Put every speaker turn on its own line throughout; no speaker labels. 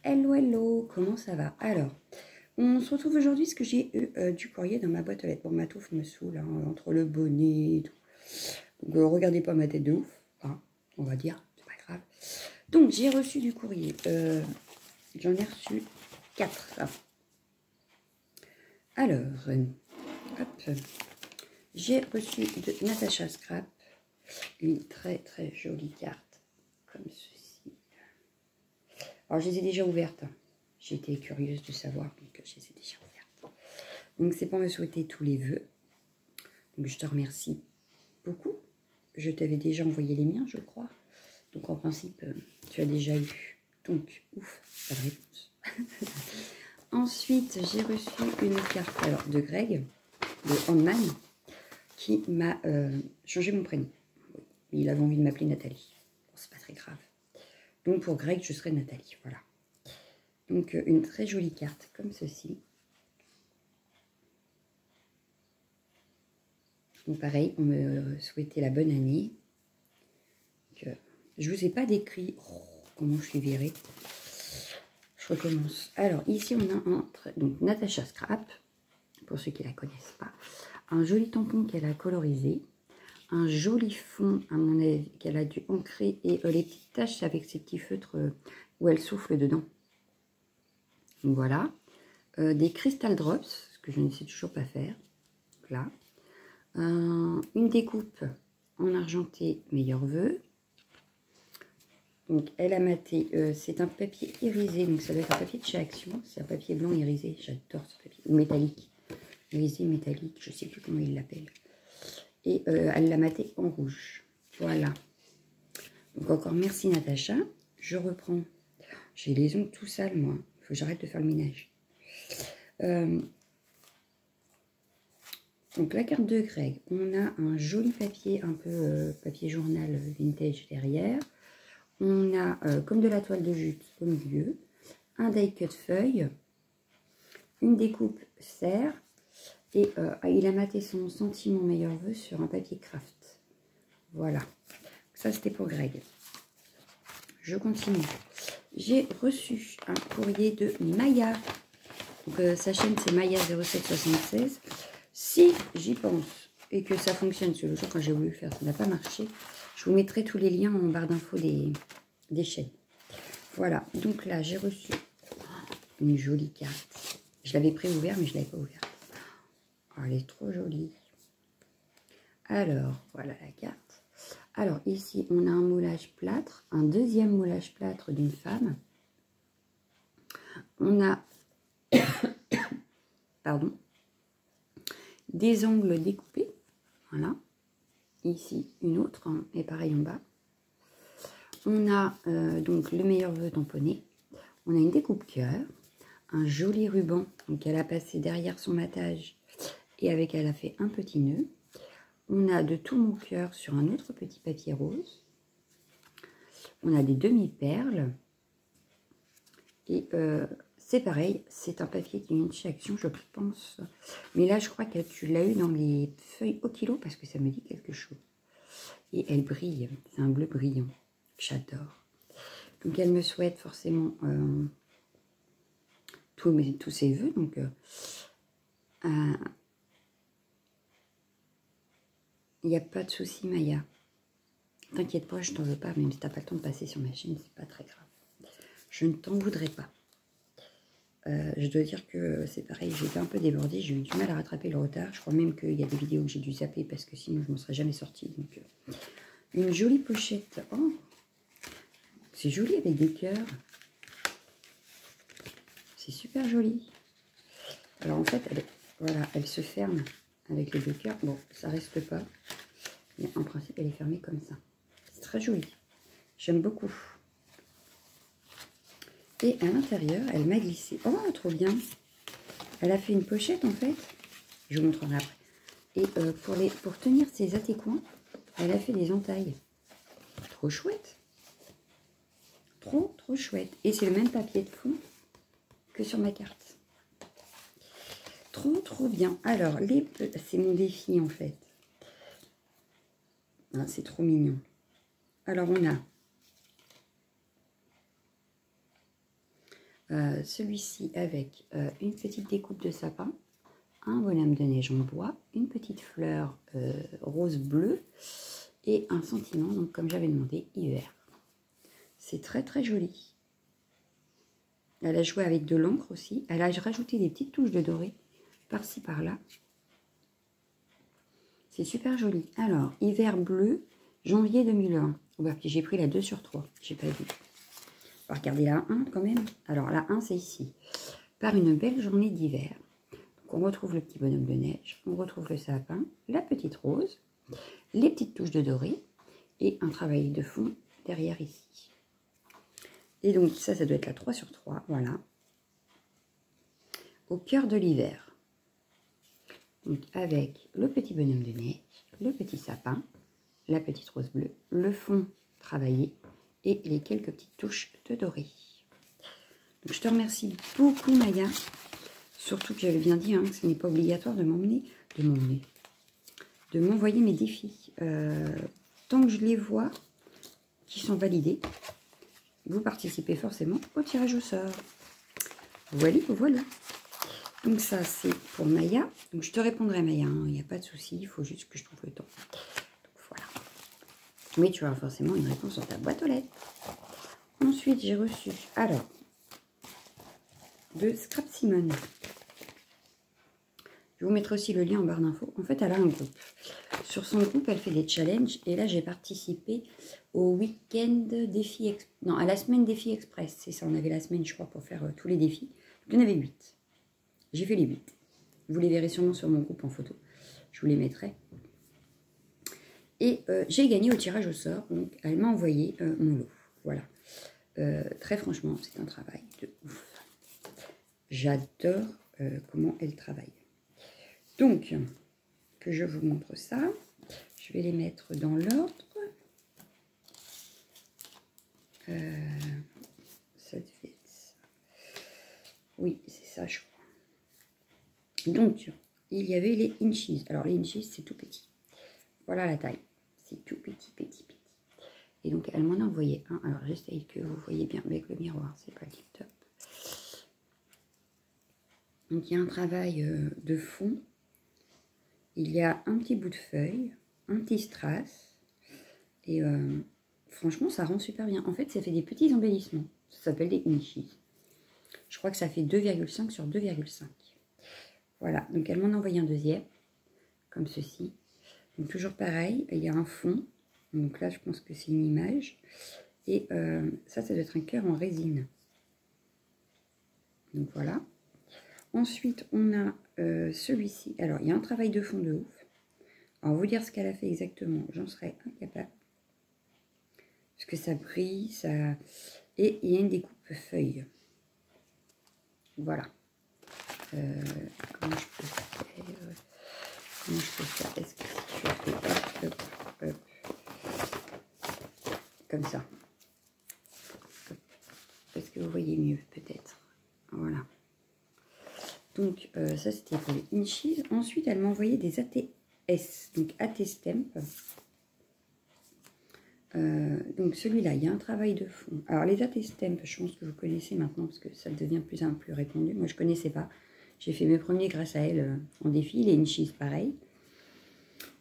Hello, hello, comment ça va? Alors, on se retrouve aujourd'hui parce que j'ai eu du courrier dans ma boîte aux lettres. Bon, ma touffe me saoule, hein, entre le bonnet et tout. Donc, regardez pas ma tête de ouf, hein, on va dire, c'est pas grave. Donc, j'ai reçu du courrier. J'en ai reçu 4. Alors, hop, j'ai reçu de Natacha Scrap une très très jolie carte, comme ceci. Alors, je les ai déjà ouvertes. J'ai été curieuse de savoir, donc je les ai déjà ouvertes. Donc, c'est pour me souhaiter tous les vœux. Donc, je te remercie beaucoup. Je t'avais déjà envoyé les miens, je crois. Donc, en principe, tu as déjà eu. Donc, ouf, pas de réponse. Ensuite, j'ai reçu une carte alors, de Greg, de Handman, qui m'a changé mon prénom. Il avait envie de m'appeler Nathalie. Bon, c'est pas très grave. Donc, pour Greg, je serai Nathalie. Voilà. Donc, une très jolie carte, comme ceci. Donc, pareil, on me souhaitait la bonne année. Donc, je ne vous ai pas décrit comment je suis virée. Je recommence. Alors, ici, on a donc Natacha Scrap, pour ceux qui ne la connaissent pas. Un joli tampon qu'elle a colorisé. Un joli fond, à mon avis, qu'elle a dû ancrer. Et les petites taches avec ces petits feutres où elle souffle dedans. Donc, voilà. Des Crystal Drops, ce que je ne sais toujours pas faire. Donc, là. Une découpe en argenté, meilleurs vœux. Donc, elle a maté, c'est un papier irisé, donc ça doit être un papier de chez Action. C'est un papier blanc irisé, j'adore ce papier, ou métallique. Irisé, métallique, je ne sais plus comment il l'appelle. Et elle l'a maté en rouge. Voilà. Donc, encore merci Natacha. Je reprends. J'ai les ongles tout sales, moi. Il faut que j'arrête de faire le ménage. Donc, la carte de Greg. On a un joli papier, un peu papier journal vintage derrière. On a, comme de la toile de jute au milieu, un die cut feuille, une découpe serre, et il a maté son sentiment meilleur vœu sur un papier craft. Voilà. Ça, c'était pour Greg. Je continue. J'ai reçu un courrier de Maya. Donc, sa chaîne, c'est Maya 0776. Si j'y pense et que ça fonctionne, parce que le jour quand j'ai voulu le faire, ça n'a pas marché, je vous mettrai tous les liens en barre d'infos des chaînes. Voilà, donc là, j'ai reçu une jolie carte. Je l'avais pré-ouverte, mais je ne l'avais pas ouverte. Oh, elle est trop jolie. Alors, voilà la carte. Alors, ici, on a un moulage plâtre, un deuxième moulage plâtre d'une femme. On a, pardon, des ongles découpés. Voilà. Ici, une autre, hein, et pareil en bas. On a donc le meilleur vœu tamponné. On a une découpe cœur, un joli ruban qu'elle a passé derrière son matage et avec elle a fait un petit nœud. On a de tout mon cœur sur un autre petit papier rose. On a des demi-perles. Et c'est pareil, c'est un papier qui vient de chez Action, je pense. Mais là, je crois que tu l'as eu dans les feuilles au kilo parce que ça me dit quelque chose. Et elle brille, c'est un bleu brillant. J'adore. Donc, elle me souhaite forcément tous ses vœux. Donc, il n'y a pas de souci, Maya. T'inquiète pas, je t'en veux pas, même si t'as pas le temps de passer sur ma chaîne, c'est pas très grave. Je ne t'en voudrais pas. Je dois dire que c'est pareil, j'étais un peu débordée, j'ai eu du mal à rattraper le retard. Je crois même qu'il y a des vidéos que j'ai dû zapper parce que sinon je ne m'en serais jamais sortie. Donc, une jolie pochette. Oh, c'est joli avec des cœurs. C'est super joli. Alors en fait, voilà, elle se ferme avec les deux cœurs. Bon, ça reste pas. Mais en principe, elle est fermée comme ça. C'est très joli. J'aime beaucoup. Et à l'intérieur, elle m'a glissé. Oh, trop bien. Elle a fait une pochette en fait. Je vous montrerai après. Et pour tenir ses attaquants, elle a fait des entailles. Trop chouette. Trop, trop chouette. Et c'est le même papier de fond que sur ma carte. Trop, trop bien. Alors, c'est mon défi en fait. Ah, c'est trop mignon. Alors, on a Celui-ci avec une petite découpe de sapin, un bonhomme de neige en bois, une petite fleur rose-bleu et un sentiment, donc comme j'avais demandé, hiver. C'est très très joli. Elle a joué avec de l'encre aussi. Elle a rajouté des petites touches de doré par-ci par-là. C'est super joli. Alors, hiver bleu, janvier 2001. J'ai pris la 2 sur 3. J'ai pas vu. On va regarder la 1 quand même. Alors, la 1, c'est ici. Par une belle journée d'hiver. Donc, on retrouve le petit bonhomme de neige. On retrouve le sapin, la petite rose, les petites touches de doré et un travail de fond derrière ici. Et donc, ça doit être la 3 sur 3. Voilà. Au cœur de l'hiver. Donc avec le petit bonhomme de neige, le petit sapin, la petite rose bleue, le fond travaillé et les quelques petites touches de doré. Donc je te remercie beaucoup Maya, surtout que j'avais bien dit que ce n'est pas obligatoire de m'envoyer mes défis. Tant que je les vois qui sont validés, vous participez forcément au tirage au sort. Voilà, voilà. Donc ça, c'est pour Maya. Donc je te répondrai Maya, il n'y a pas de souci, il faut juste que je trouve le temps. Donc voilà. Mais tu auras forcément une réponse dans ta boîte aux lettres. Ensuite, j'ai reçu, alors, de Scrap Simone. Je vais vous mettre aussi le lien en barre d'infos. En fait, elle a un groupe. Sur son groupe, elle fait des challenges. Et là, j'ai participé au week-end défi... Non, à la semaine défi express. C'est ça, on avait la semaine, je crois, pour faire tous les défis. Il y en avait 8. J'ai fait les 8. Vous les verrez sûrement sur mon groupe en photo. Je vous les mettrai. Et j'ai gagné au tirage au sort. Donc, elle m'a envoyé mon lot. Voilà. Très franchement, c'est un travail de ouf. J'adore comment elle travaille. Donc, que je vous montre ça. Je vais les mettre dans l'ordre. Ça devait être ça. Oui, c'est ça, je crois. Donc, il y avait les inches. Alors, les inches, c'est tout petit. Voilà la taille. C'est tout petit, petit, petit. Et donc, elle m'en a envoyé un. Alors, j'essaye que vous voyez bien avec le miroir. C'est pas tip top. Donc, il y a un travail de fond. Il y a un petit bout de feuille, un petit strass. Et franchement, ça rend super bien. En fait, ça fait des petits embellissements. Ça s'appelle des inches. Je crois que ça fait 2,5 sur 2,5. Voilà, donc elle m'en a envoyé un deuxième, comme ceci. Donc toujours pareil, il y a un fond. Donc là, je pense que c'est une image. Et ça doit être un cœur en résine. Donc voilà. Ensuite, on a celui-ci. Alors, il y a un travail de fond de ouf. Alors, vous dire ce qu'elle a fait exactement, j'en serais incapable. Parce que ça brille, ça... Et il y a une découpe feuille. Voilà. Comment je peux faire Est-ce que je fais hop, comme ça. Est-ce que vous voyez mieux peut-être? Voilà. Donc ça c'était pour les inches. Ensuite elle m'a envoyé des ATS, donc AT Stamp. Donc celui-là, il y a un travail de fond. Alors les AT Stamp, je pense que vous connaissez maintenant parce que ça devient de plus en plus répandu. Moi je ne connaissais pas. J'ai fait mes premiers grâce à elle en défi. Les inches pareil.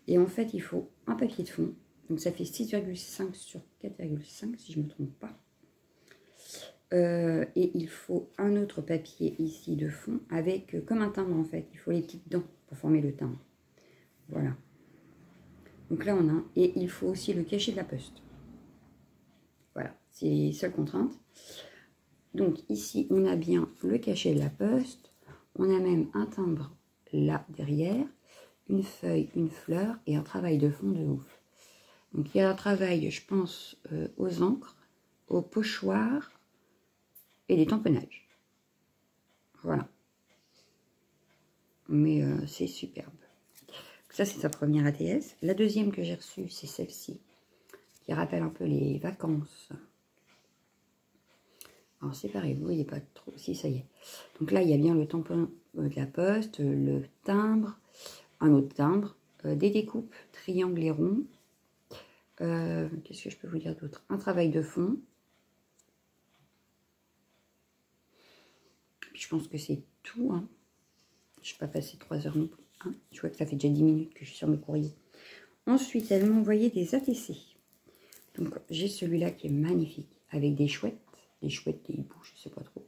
Et en fait il faut un papier de fond. Donc ça fait 6,5 sur 4,5 si je ne me trompe pas. Et il faut un autre papier ici de fond avec comme un timbre en fait. Il faut les petites dents pour former le timbre. Voilà. Donc là on a, et il faut aussi le cachet de la poste. Voilà, c'est les seules contraintes. Donc ici on a bien le cachet de la poste. On a même un timbre là derrière, une feuille, une fleur et un travail de fond de ouf. Donc il y a un travail, je pense, aux encres, aux pochoirs et des tamponnages. Voilà. Mais c'est superbe. Ça, c'est sa première ATS. La deuxième que j'ai reçue, c'est celle-ci, qui rappelle un peu les vacances. Alors, c'est pareil, vous voyez pas trop. Si, ça y est. Donc là, il y a bien le tampon de la poste, le timbre, un autre timbre, des découpes, triangles et ronds. Qu'est-ce que je peux vous dire d'autre? Un travail de fond. Je pense que c'est tout. Hein. Je ne vais pas passer 3 heures non plus. Hein. Je vois que ça fait déjà 10 minutes que je suis sur mes courriers. Ensuite, elle m'a envoyé des ATC. Donc, j'ai celui-là qui est magnifique, avec des chouettes, des hiboux, je ne sais pas trop.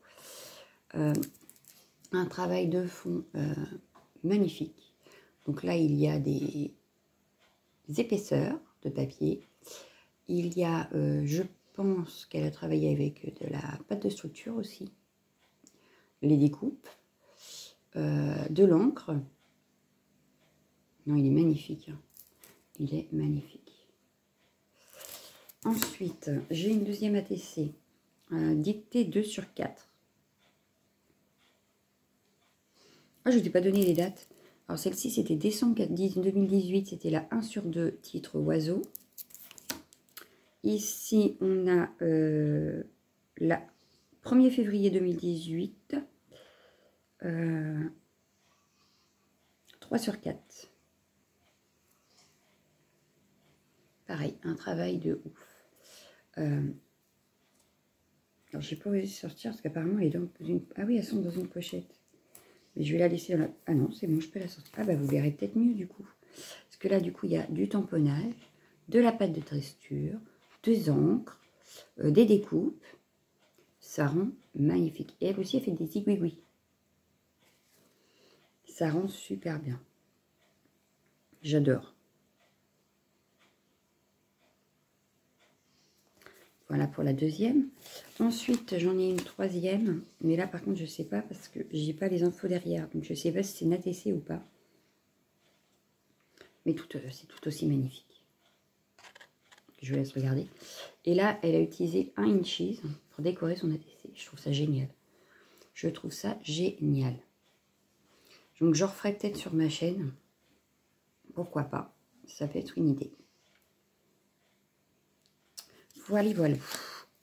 Un travail de fond magnifique. Donc là, il y a des épaisseurs de papier. Il y a, je pense qu'elle a travaillé avec de la pâte de structure aussi. Les découpes. De l'encre. Non, il est magnifique. Il est magnifique. Ensuite, j'ai une deuxième ATC. Dictée 2/4. Ah, je ne t'ai pas donné les dates. Alors, celle-ci, c'était décembre 2018. C'était la 1/2, titre oiseau. Ici, on a la 1er février 2018. 3/4. Pareil, un travail de ouf. Alors, j'ai pas osé sortir parce qu'apparemment, elle est dans une... Ah oui, elles sont dans une pochette. Mais je vais la laisser dans la... Ah non, c'est bon, je peux la sortir. Ah bah, vous verrez peut-être mieux, du coup. Parce que là, du coup, il y a du tamponnage, de la pâte de texture, des encres, des découpes. Ça rend magnifique. Et elle aussi, elle fait des zigouigouis. Ça rend super bien. J'adore. Voilà pour la deuxième. Ensuite, j'en ai une troisième. Mais là, par contre, je ne sais pas parce que j'ai pas les infos derrière. Donc, je ne sais pas si c'est une ATC ou pas. Mais c'est tout aussi magnifique. Je vous laisse regarder. Et là, elle a utilisé un inches pour décorer son ATC. Je trouve ça génial. Je trouve ça génial. Donc, je referai peut-être sur ma chaîne. Pourquoi pas. Ça peut être une idée. Voilà, voilà.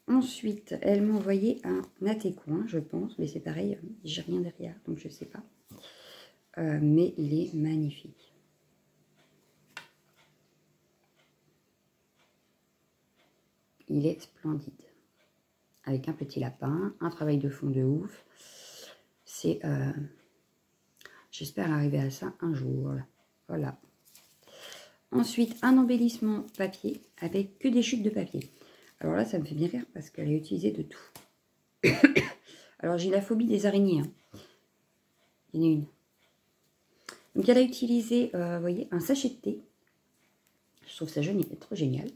Ensuite, elle m'a envoyé un até-coin, je pense. Mais c'est pareil, j'ai rien derrière, donc je ne sais pas. Mais il est magnifique. Il est splendide. Avec un petit lapin, un travail de fond de ouf. C'est... J'espère arriver à ça un jour. Là. Voilà. Ensuite, un embellissement papier avec que des chutes de papier. Alors là, ça me fait bien rire parce qu'elle a utilisé de tout. Alors, j'ai la phobie des araignées. Hein. Il y en a une. Donc, elle a utilisé, vous voyez, un sachet de thé. Je trouve ça trop génial.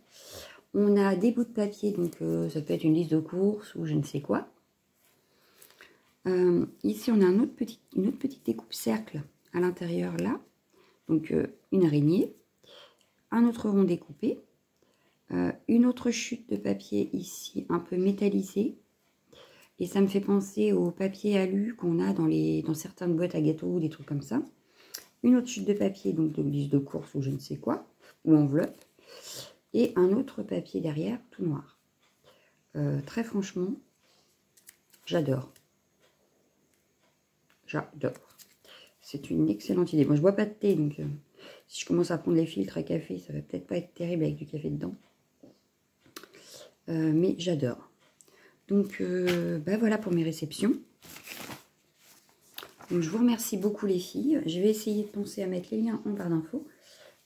On a des bouts de papier, donc ça peut être une liste de courses ou je ne sais quoi. Ici, on a une autre petite découpe cercle à l'intérieur là. Donc, une araignée. Un autre rond découpé. Une autre chute de papier ici, un peu métallisée. Et ça me fait penser au papier alu qu'on a dans certaines boîtes à gâteaux ou des trucs comme ça. Une autre chute de papier, donc de liste de course ou je ne sais quoi, ou enveloppe. Et un autre papier derrière, tout noir. Très franchement, j'adore. J'adore. C'est une excellente idée. Moi, je bois pas de thé, donc si je commence à prendre les filtres à café, ça va peut-être pas être terrible avec du café dedans. Mais j'adore. Donc, bah voilà pour mes réceptions. Donc, je vous remercie beaucoup les filles. Je vais essayer de penser à mettre les liens en barre d'infos.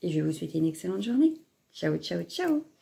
Et je vais vous souhaiter une excellente journée. Ciao, ciao, ciao!